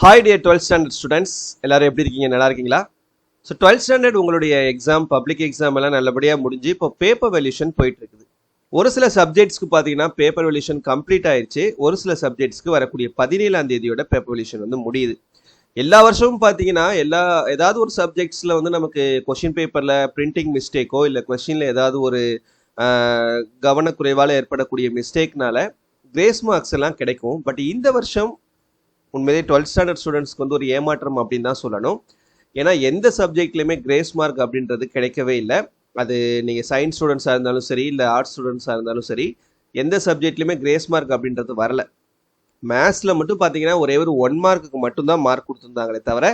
Hi dear 12th standard students, எல்லாரும் எப்படி இருக்கீங்க? நல்லா இருக்கீங்களா? ஸோ 12th ஸ்டாண்டர்ட் உங்களுடைய எக்ஸாம், பப்ளிக் எக்ஸாம் எல்லாம் நல்லபடியாக முடிஞ்சு இப்போ பேப்பர் வேல்யூஷன் போயிட்டு இருக்குது. ஒரு சில சப்ஜெக்ட்ஸ்க்கு பார்த்தீங்கன்னா பேப்பர் வேல்யூஷன் கம்ப்ளீட் ஆயிடுச்சு. ஒரு சில சப்ஜெக்ட்ஸ்க்கு வரக்கூடிய 17ஆம் தேதியோட பேப்பர் வேல்யூஷன் வந்து முடியுது. எல்லா வருஷமும் பார்த்தீங்கன்னா ஏதாவது ஒரு சப்ஜெக்ட்ஸில் வந்து நமக்கு கொஷின் பேப்பரில் பிரிண்டிங் மிஸ்டேக்கோ இல்லை கொஷினில் ஏதாவது ஒரு கவனக்குறைவால் ஏற்படக்கூடிய மிஸ்டேக்னால கிரேஸ் மார்க்ஸ் எல்லாம் கிடைக்கும். பட் இந்த வருஷம் உண்மையிலே 12th ஸ்டாண்டர்ட் ஸ்டூடெண்ட்ஸ்க்கு வந்து ஒரு ஏமாற்றம் அப்படின்னு தான் சொல்லணும். ஏன்னா எந்த சப்ஜெக்ட்லையுமே கிரேஸ் மார்க் அப்படின்றது கிடைக்கவே இல்லை. அது நீங்கள் சயின்ஸ் ஸ்டூடெண்ட்ஸாக இருந்தாலும் சரி, இல்லை ஆர்ட்ஸ் ஸ்டூடெண்ட்ஸாக இருந்தாலும் சரி, எந்த சப்ஜெக்ட்லையுமே கிரேஸ் மார்க் அப்படின்றது வரல. மேத்ஸில் மட்டும் பார்த்தீங்கன்னா ஒரே ஒரு 1 மார்க்குக்கு மட்டும்தான் மார்க் கொடுத்துருந்தாங்களே தவிர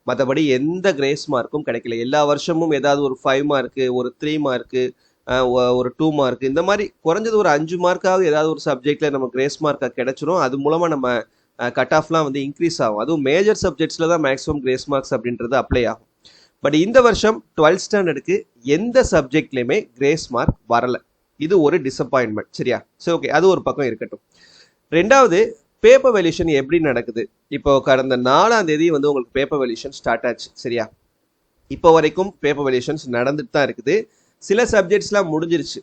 மற்றபடி எந்த கிரேஸ் மார்க்கும் கிடைக்கல. எல்லா வருஷமும் ஏதாவது ஒரு 5 மார்க்கு, ஒரு 3 மார்க்கு, ஒரு 2 மார்க், இந்த மாதிரி குறைஞ்சது ஒரு 5 மார்க்காவது ஏதாவது ஒரு சப்ஜெக்டில் நம்ம கிரேஸ் மார்க்காக கிடைச்சிரும். அது மூலமாக நம்ம கட் ஆஃப்லாம் வந்து இன்க்ரீஸ் ஆகும். அதுவும் மேஜர் சப்ஜெக்ட்ஸில் தான் மேக்ஸிமம் கிரேஸ் மார்க்ஸ் அப்படின்றது அப்ளை ஆகும். பட் இந்த வருஷம் 12th ஸ்டாண்டர்டுக்கு எந்த சப்ஜெக்ட்லையுமே கிரேஸ் மார்க் வரல. இது ஒரு டிசப்பாயின்மெண்ட். சரியா? சரி, ஓகே, அது ஒரு பக்கம் இருக்கட்டும். ரெண்டாவது, பேப்பர் வேல்யூஷன் எப்படி நடக்குது? இப்போ கடந்த 4ஆம் தேதி வந்து உங்களுக்கு பேப்பர் வேல்யூஷன் ஸ்டார்ட் ஆச்சு. சரியா? இப்போ வரைக்கும் பேப்பர் வேல்யூஷன்ஸ் நடந்துட்டு தான் இருக்குது. சில சப்ஜெக்ட்ஸ்லாம் முடிஞ்சிருச்சு.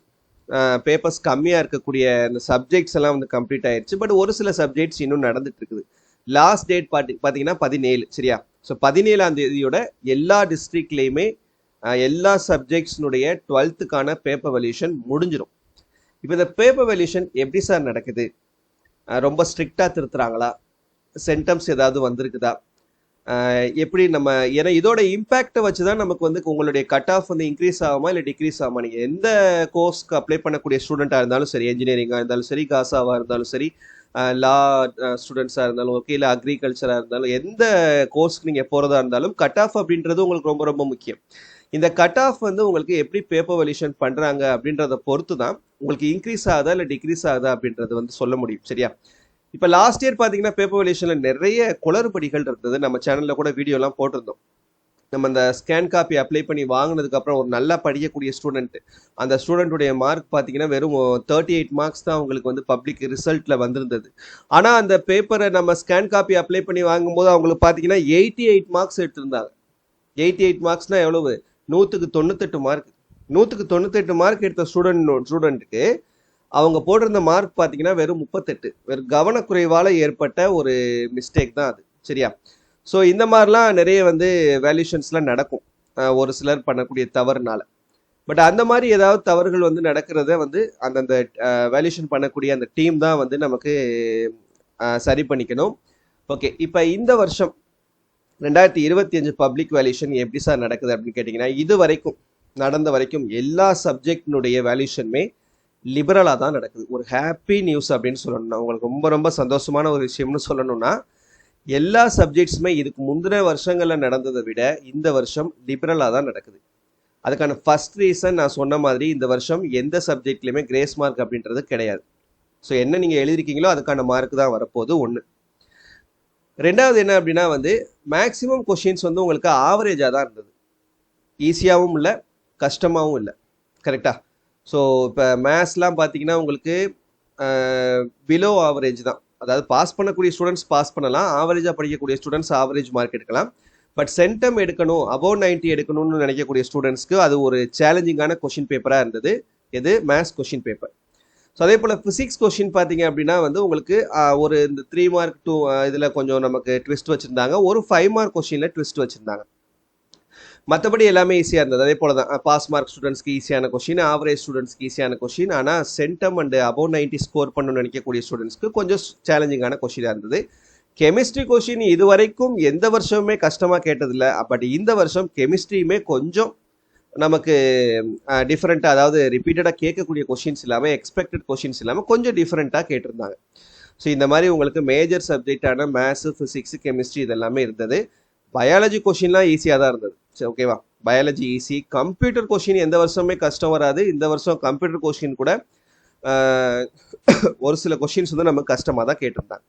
பேப்பர்ஸ் கம்மியாக இருக்கக்கூடிய இந்த சப்ஜெக்ட்ஸ் எல்லாம் வந்து கம்ப்ளீட் ஆயிடுச்சு. பட் ஒரு சில சப்ஜெக்ட்ஸ் இன்னும் நடந்துட்டு இருக்குது. லாஸ்ட் டேட் பார்த்தீங்கன்னா 17. சரியா? ஸோ 17ஆம் தேதியோட எல்லா டிஸ்ட்ரிக்ட்லேயுமே எல்லா சப்ஜெக்ட்ஸ்னுடைய 12th பேப்பர் வேல்யூஷன் முடிஞ்சிடும். இப்போ இந்த பேப்பர் வேல்யூஷன் எப்படி சார் நடக்குது? ரொம்ப ஸ்ட்ரிக்டாக திருத்துறாங்களா? சென்டம்ஸ் ஏதாவது வந்திருக்குதா? எப்படி நம்ம, ஏன்னா இதோட இம்பேக்டை வச்சு தான் நமக்கு வந்து உங்களுடைய கட் ஆஃப் வந்து இன்க்ரீஸ் ஆகுமா இல்லை டிக்ரீஸ் ஆகுமா? நீங்கள் எந்த கோர்ஸ்க்கு அப்ளை பண்ணக்கூடிய ஸ்டூடெண்ட்டாக இருந்தாலும் சரி, என்ஜினியரிங்காக இருந்தாலும் சரி, காசாவாக இருந்தாலும் சரி, லா ஸ்டூடெண்ட்ஸாக இருந்தாலும் ஓகே, இல்லை அக்ரிகல்ச்சராக இருந்தாலும், எந்த கோர்ஸ்க்கு நீங்கள் போகிறதா இருந்தாலும் கட் ஆஃப் அப்படின்றது உங்களுக்கு ரொம்ப ரொம்ப முக்கியம். இந்த கட் ஆஃப் வந்து உங்களுக்கு எப்படி பேப்பர் வேல்யூஷன் பண்ணுறாங்க அப்படின்றத பொறுத்து தான் உங்களுக்கு இன்க்ரீஸ் ஆகுதா இல்லை டிக்ரீஸ் ஆகுதா அப்படின்றது வந்து சொல்ல முடியும். சரியா? இப்போ லாஸ்ட் இயர் பார்த்தீங்கன்னா பேப்பர் வேல்யூஷனில் நிறைய குளறுபடிகள் இருந்தது. நம்ம சேனலில் கூட வீடியோலாம் போட்டிருந்தோம். நம்ம அந்த ஸ்கேன் காப்பி அப்ளை பண்ணி வாங்கினதுக்கப்புறம் ஒரு நல்லா படிக்கக்கூடிய ஸ்டூடெண்ட், அந்த ஸ்டூடெண்ட்டுடைய மார்க் பார்த்தீங்கன்னா வெறும் 38 மார்க்ஸ் தான் அவங்களுக்கு வந்து பப்ளிக் ரிசல்ட்டில் வந்திருந்தது. ஆனால் அந்த பேப்பரை நம்ம ஸ்கேன் காப்பி அப்ளை பண்ணி வாங்கும்போது அவங்களுக்கு பார்த்தீங்கன்னா 88 மார்க்ஸ் எடுத்திருந்தாங்க. 88 மார்க்ஸ்னால் எவ்வளவு? 100க்கு 98 மார்க். 100க்கு 98 மார்க் எடுத்த ஸ்டூடெண்ட்டுக்கு அவங்க போட்டிருந்த மார்க் பார்த்தீங்கன்னா வெறும் 38. வெறும் கவனக்குறைவால் ஏற்பட்ட ஒரு மிஸ்டேக் தான் அது. சரியா? ஸோ இந்த மாதிரிலாம் நிறைய வந்து வேல்யூஷன்ஸ்லாம் நடக்கும் ஒரு சிலர் பண்ணக்கூடிய தவறுனால. பட் அந்த மாதிரி ஏதாவது தவறுகள் வந்து நடக்கிறத வந்து அந்தந்த வேல்யூஷன் பண்ணக்கூடிய அந்த டீம் தான் வந்து நமக்கு சரி பண்ணிக்கணும். ஓகே, இப்போ இந்த வருஷம் 2025 பப்ளிக் வேல்யூஷன் எப்படி சார் நடக்குது அப்படின்னு கேட்டிங்கன்னா, இது வரைக்கும் நடந்த வரைக்கும் எல்லா சப்ஜெக்டினுடைய வேல்யூஷனுமே லிபரலாக தான் நடக்குது. ஒரு ஹாப்பி நியூஸ் அப்படின்னு சொல்லணும்னா, உங்களுக்கு ரொம்ப ரொம்ப சந்தோஷமான ஒரு விஷயம்னு சொல்லணும்னா, எல்லா சப்ஜெக்ட்ஸுமே இதுக்கு முந்தின வருஷங்களில் நடந்ததை விட இந்த வருஷம் லிபரலாக தான் நடக்குது. அதுக்கான ஃபர்ஸ்ட் ரீசன் நான் சொன்ன மாதிரி, இந்த வருஷம் எந்த சப்ஜெக்ட்லையுமே கிரேஸ் மார்க் அப்படின்றது கிடையாது. ஸோ என்ன நீங்கள் எழுதிருக்கீங்களோ அதுக்கான மார்க் தான் வரப்போகுது. ஒன்று. ரெண்டாவது என்ன அப்படின்னா வந்து, மேக்ஸிமம் கொஷின்ஸ் வந்து உங்களுக்கு ஆவரேஜாக தான் இருந்தது. ஈஸியாகவும் இல்லை, கஷ்டமாகவும் இல்லை. கரெக்டாக? ஸோ இப்போ மேத்ஸ்லாம் பார்த்தீங்கன்னா உங்களுக்கு பிலோ ஆவரேஜ் தான். அதாவது பாஸ் பண்ணக்கூடிய ஸ்டூடெண்ட்ஸ் பாஸ் பண்ணலாம், ஆவரேஜாக படிக்கக்கூடிய ஸ்டூடெண்ட்ஸ் ஆவரேஜ் மார்க் எடுக்கலாம். பட் சென்டம் எடுக்கணும், அபோவ் 90 எடுக்கணும்னு நினைக்கக்கூடிய ஸ்டூடெண்ட்ஸ்க்கு அது ஒரு சேலஞ்சிங்கான கொஷின் பேப்பராக இருந்தது. இது மேத்ஸ் கொஷின் பேப்பர். ஸோ அதே போல் ஃபிசிக்ஸ் கொஷின் பார்த்தீங்க அப்படின்னா வந்து உங்களுக்கு ஒரு இந்த 3 மார்க் 2 இதில் கொஞ்சம் நமக்கு ட்விஸ்ட் வச்சுருந்தாங்க. ஒரு 5 மார்க் கொஷினில் ட்விஸ்ட் வச்சுருந்தாங்க. மற்றபடி எல்லாமே ஈஸியாக இருந்தது. அதே போல தான் பாஸ் மார்க் ஸ்டூடெண்ட்ஸ்க்கு ஈஸியான கொஷின், ஆவரேஜ் ஸ்டூடெண்ட்ஸ்க்கு ஈஸியான கொஷின். ஆனால் சென்டம் அண்ட் அபோவ் 90 ஸ்கோர் பண்ணணும்னு நினைக்கக்கூடிய ஸ்டூடெண்ட்ஸ்க்கு கொஞ்சம் சேலஞ்சிங்கான கொஷினாக இருந்தது. கெமிஸ்ட்ரி கொஷின் இது வரைக்கும் எந்த வருஷமுமே கஷ்டமாக கேட்டதில்லை. பட் இந்த வருஷம் கெமிஸ்ட்ரியுமே கொஞ்சம் நமக்கு டிஃப்ரெண்ட்டாக, அதாவது ரிப்பீட்டடாக கேட்கக்கூடிய கொஷின்ஸ் இல்லாமல், எக்ஸ்பெக்டட் கொஷின்ஸ் இல்லாமல் கொஞ்சம் டிஃப்ரெண்ட்டாக கேட்டிருந்தாங்க. ஸோ இந்த மாதிரி உங்களுக்கு மேஜர் சப்ஜெக்டான மேத்ஸு, ஃபிசிக்ஸு, கெமிஸ்ட்ரி இதெல்லாமே இருந்தது. பயாலஜி கொஷின்லாம் ஈஸியாக தான் இருந்தது. சரி, ஓகேவா? Biology easy. கம்ப்யூட்டர் கொஷின் எந்த வருஷமே கஷ்டம் வராது. இந்த வருஷம் கம்ப்யூட்டர் கொஷின் கூட ஒரு சில கொஷின்ஸ் வந்து நமக்கு கஷ்டமாக தான் கேட்டிருந்தாங்க.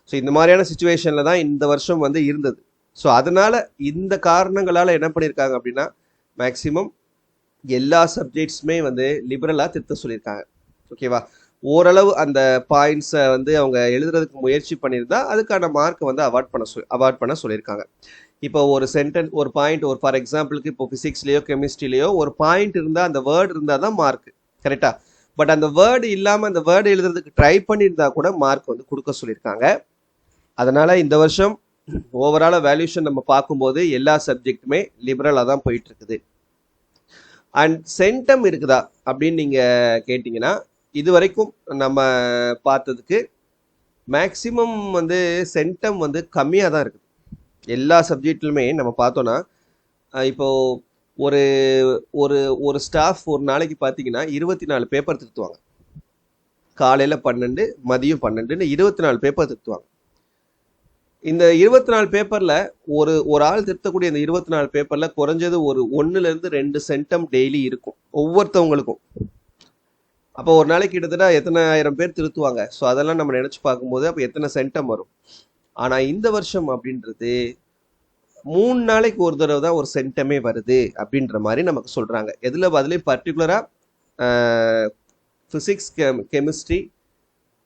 ஸோ இந்த மாதிரியான சுச்சுவேஷனில் தான் இந்த வருஷம் வந்து இருந்தது. ஸோ அதனால் இந்த காரணங்களால் என்ன பண்ணியிருக்காங்க அப்படின்னா, மேக்ஸிமம் எல்லா சப்ஜெக்ட்ஸுமே வந்து லிபரலாக திருத்த சொல்லியிருக்காங்க. ஓகேவா? ஓரளவு அந்த பாயிண்ட்ஸை வந்து அவங்க எழுதுறதுக்கு முயற்சி பண்ணியிருந்தா அதுக்கான மார்க்கை வந்து அவார்ட் பண்ண சொல்லியிருக்காங்க. இப்போ ஒரு சென்டென்ஸ் ஒரு பாயிண்ட் ஒரு ஃபார் எக்ஸாம்பிளுக்கு இப்போ ஃபிசிக்ஸ்லேயோ கெமிஸ்ட்ரிலேயோ ஒரு பாயிண்ட் இருந்தால் அந்த வேர்டு இருந்தால் தான் மார்க் கரெக்டாக. பட் அந்த வேர்டு இல்லாமல் அந்த வேர்டு எழுதுறதுக்கு ட்ரை பண்ணியிருந்தா கூட மார்க் வந்து கொடுக்க சொல்லியிருக்காங்க. அதனால இந்த வருஷம் ஓவராலாக வேல்யூஷன் நம்ம பார்க்கும்போது எல்லா சப்ஜெக்ட்டுமே லிபரலாக தான் போயிட்டு இருக்குது. அண்ட் சென்டம் இருக்குதா அப்படின்னு நீங்கள் கேட்டிங்கன்னா இது வரைக்கும் நம்ம பார்த்ததுக்கு மேக்சிமம் வந்து சென்டம் வந்து கம்மியாக தான் இருக்குது எல்லா சப்ஜெக்ட்லுமே. நம்ம பார்த்தோன்னா இப்போ ஒரு ஒரு ஒரு ஸ்டாஃப் ஒரு நாளைக்கு பார்த்தீங்கன்னா 24 பேப்பர் திருத்துவாங்க. காலையில் 12 மதியம் 12ன்னு 24 பேப்பர் திருத்துவாங்க. இந்த 24 பேப்பரில் ஒரு ஆள் திருத்தக்கூடிய இந்த 24 பேப்பரில் குறைஞ்சது ஒரு 1லேருந்து 2 சென்டம் டெய்லி இருக்கும் ஒவ்வொருத்தவங்களுக்கும். அப்போ ஒரு நாளைக்கு கிட்டத்தட்ட எத்தனை ஆயிரம் பேர் திருத்துவாங்க. ஸோ அதெல்லாம் நம்ம நினச்சி பார்க்கும்போது அப்போ எத்தனை சென்டம் வரும். ஆனால் இந்த வருஷம் அப்படின்றது 3 நாளைக்கு ஒரு தடவை தான் ஒரு சென்டமே வருது அப்படின்ற மாதிரி நமக்கு சொல்கிறாங்க. அதுலேயும் பர்டிகுலராக ஃபிசிக்ஸ் கெமிஸ்ட்ரி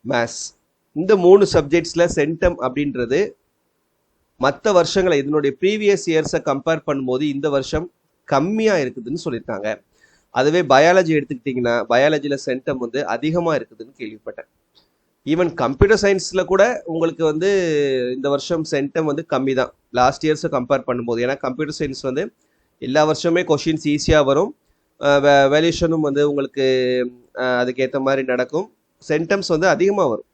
மேத்ஸ் இந்த 3 சப்ஜெக்ட்ஸில் சென்டம் அப்படின்றது மற்ற வருஷங்களை இதனுடைய ப்ரீவியஸ் இயர்ஸை கம்பேர் பண்ணும்போது இந்த வருஷம் கம்மியாக இருக்குதுன்னு சொல்லியிருக்காங்க. அதுவே பயாலஜி எடுத்துக்கிட்டிங்கன்னா பயாலஜியில் சென்டம் வந்து அதிகமாக இருக்குதுன்னு கேள்விப்பட்டேன். ஈவன் கம்ப்யூட்டர் சயின்ஸில் கூட உங்களுக்கு வந்து இந்த வருஷம் சென்டம் வந்து கம்மி தான் லாஸ்ட் இயர்ஸை கம்பேர் பண்ணும்போது. ஏன்னா கம்ப்யூட்டர் சயின்ஸ் வந்து எல்லா வருஷமே கொஷின்ஸ் ஈஸியாக வரும், வேல்யூஷனும் வந்து உங்களுக்கு அதுக்கேற்ற மாதிரி நடக்கும், சென்டம்ஸ் வந்து அதிகமாக வரும்.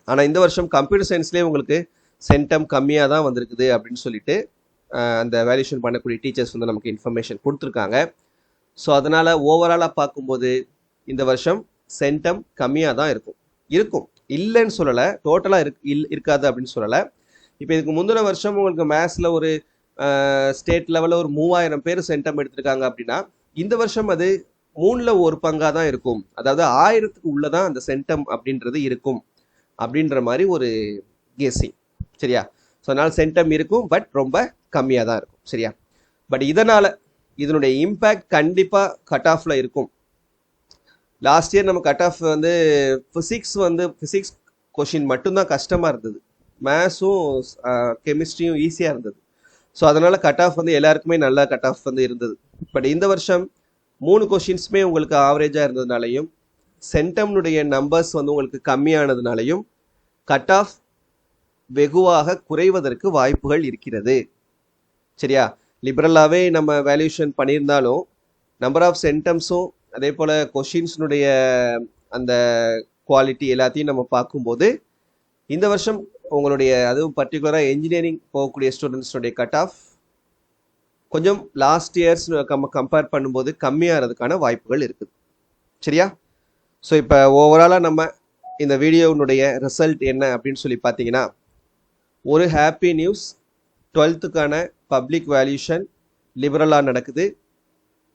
ஆனால் இந்த வருஷம் கம்ப்யூட்டர் சயின்ஸ்லேயே உங்களுக்கு சென்டம் கம்மியாக தான் வந்திருக்குது அப்படின்னு சொல்லிட்டு அந்த வேல்யூஷன் பண்ணக்கூடிய டீச்சர்ஸ் வந்து நமக்கு இன்ஃபர்மேஷன் கொடுத்துருக்காங்க. ஸோ அதனால் ஓவராலாக பார்க்கும்போது இந்த வருஷம் சென்டம் கம்மியாக தான் இருக்கும் இல்லைன்னு சொல்லலை, டோட்டலாக இருக்காது அப்படின்னு சொல்லலை. இப்போ இதுக்கு முந்தின வருஷம் உங்களுக்கு மேத்ஸில் ஒரு ஸ்டேட் லெவலில் ஒரு 3000 பேர் சென்டம் எடுத்திருக்காங்க அப்படின்னா இந்த வருஷம் அது 3ல் ஒரு பங்காக தான் இருக்கும். அதாவது 1000க்கு உள்ளே தான் அந்த சென்டம் அப்படின்றது இருக்கும் அப்படின்ற மாதிரி ஒரு கெஸ்ஸிங். சரியா? ஸோ அதனால் சென்டம் இருக்கும், பட் ரொம்ப கம்மியாக தான் இருக்கும். சரியா? பட் இதனுடைய இம்பேக்ட் கண்டிப்பாக கட் ஆஃபில் இருக்கும். லாஸ்ட் இயர் நம்ம கட் ஆஃப் வந்து ஃபிசிக்ஸ் கொஷின் மட்டும்தான் கஷ்டமாக இருந்தது, மேத்ஸும் கெமிஸ்ட்ரியும் ஈஸியாக இருந்தது. ஸோ அதனால் கட் ஆஃப் வந்து எல்லாருக்குமே நல்ல கட் ஆஃப் வந்து இருந்தது. பட் இந்த வருஷம் 3 கொஷின்ஸுமே உங்களுக்கு ஆவரேஜாக இருந்ததுனாலையும் சென்டம்னுடைய நம்பர்ஸ் வந்து உங்களுக்கு கம்மியானதுனாலையும் கட் ஆஃப் வெகுவாக குறைவதற்கு வாய்ப்புகள் இருக்கிறது. சரியா? லிபரலாகவே நம்ம வேல்யூஷன் பண்ணியிருந்தாலும் நம்பர் ஆஃப் சென்டம்ஸும் அதே போல் கொஷின்ஸினுடைய அந்த குவாலிட்டி எல்லாத்தையும் நம்ம பார்க்கும்போது இந்த வருஷம் உங்களுடைய அதுவும் பர்டிகுலராக என்ஜினியரிங் போகக்கூடிய ஸ்டூடெண்ட்ஸுடைய கட் ஆஃப் கொஞ்சம் லாஸ்ட் இயர்ஸ் கம்பேர் பண்ணும்போது கம்மியாகிறதுக்கான வாய்ப்புகள் இருக்குது. சரியா? ஸோ இப்போ ஓவராலாக நம்ம இந்த வீடியோனுடைய ரிசல்ட் என்ன அப்படின்னு சொல்லி பார்த்தீங்கன்னா ஒரு happy news, 12th public valuation லிபரலாக நடக்குது.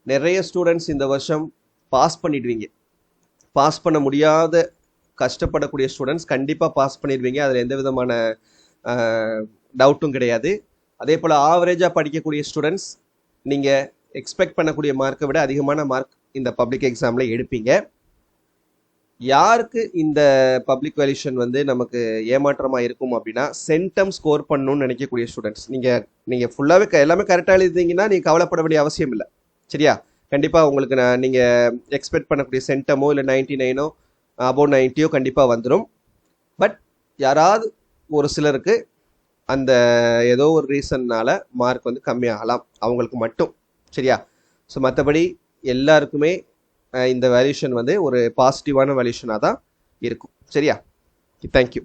நிறைய ஸ்டூடெண்ட்ஸ் இந்த வருஷம் பாஸ் பண்ணிடுவீங்க. பாஸ் பண்ண முடியாத கஷ்டப்படக்கூடிய ஸ்டூடெண்ட்ஸ் கண்டிப்பாக பாஸ் பண்ணிடுவீங்க, அதில் எந்த விதமான டவுட்டும் கிடையாது. அதே போல் ஆவரேஜாக படிக்கக்கூடிய ஸ்டூடெண்ட்ஸ் நீங்கள் எக்ஸ்பெக்ட் பண்ணக்கூடிய மார்க்கை விட அதிகமான மார்க் இந்த பப்ளிக் எக்ஸாமில் எடுப்பீங்க. யாருக்கு இந்த பப்ளிக் வேல்யூஷன் வந்து நமக்கு ஏமாற்றமாக இருக்கும் அப்படின்னா சென்டம் ஸ்கோர் பண்ணணும்னு நினைக்கக்கூடிய ஸ்டூடெண்ட்ஸ். நீங்கள் ஃபுல்லாகவே எல்லாமே கரெக்டாக எழுதிங்கன்னா நீங்கள் கவலைப்பட வேண்டிய அவசியம் இல்லை. சரியா? கண்டிப்பாக உங்களுக்கு நீங்கள் எக்ஸ்பெக்ட் பண்ணக்கூடிய சென்டமோ இல்லை 99ஓ அபோவ் 90ஓ கண்டிப்பாக வந்துடும். பட் யாராவது ஒரு சிலருக்கு அந்த ஏதோ ஒரு ரீசன்னால் மார்க் வந்து கம்மியாகலாம், அவங்களுக்கு மட்டும். சரியா? ஸோ மற்றபடி எல்லாருக்குமே இந்த வேல்யூஷன் வந்து ஒரு பாசிட்டிவான வேல்யூஷனாக தான் இருக்கும். சரியா? தேங்க்யூ.